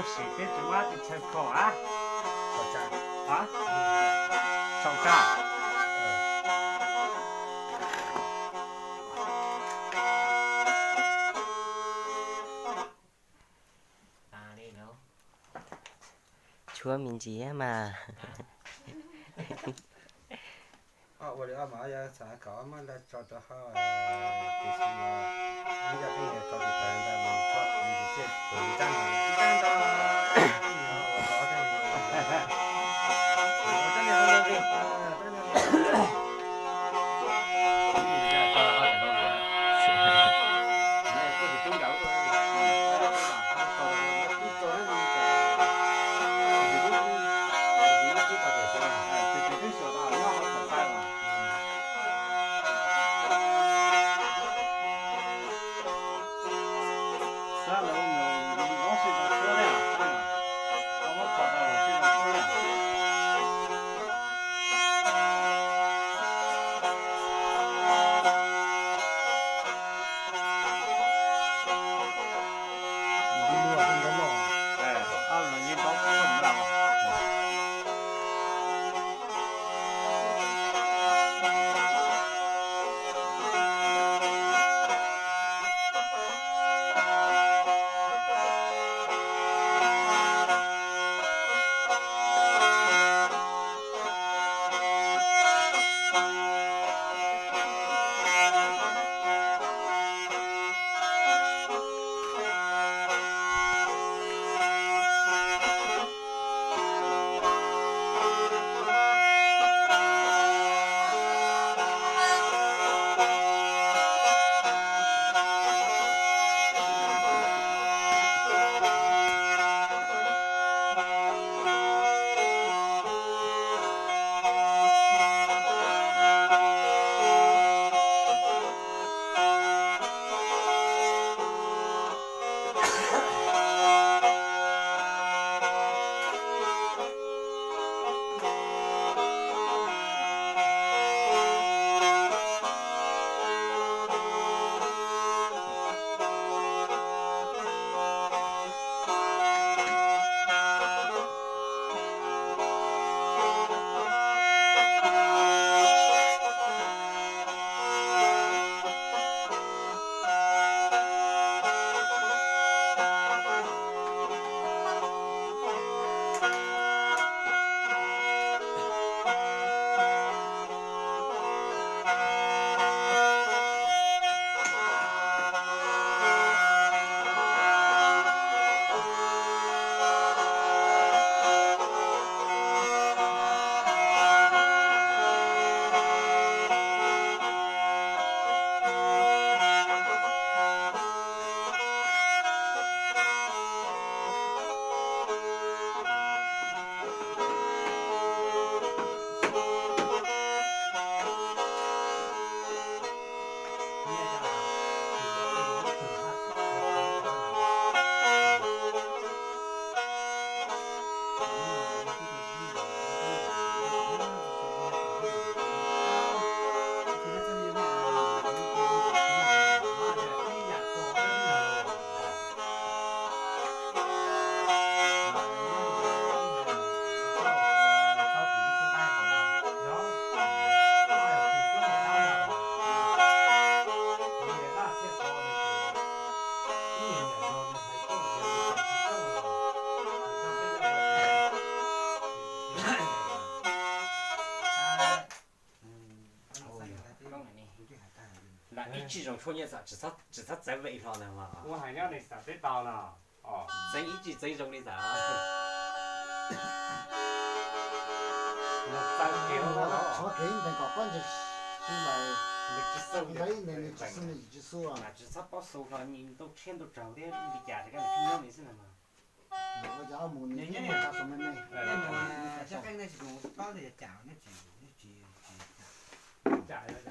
是别做嘛的参考啊。吵架。啊？吵架。Chúa mình chỉ mà.我的阿妈也参考嘛来找找好就是嘛，人家等于找的别人在门口，你就写对站嘛，一站到，我找的，我这两个人，这两个。这种创业啥，至少在位上的嘛。我还要你啥得到呢？哦。真一级最终的啥？我给你那个关键是来，你只是一只手啊。那至少把手上你都钱都找的，你的价值感平常没事了嘛。我家母你他什么呢？小跟那是我搞的讲的句。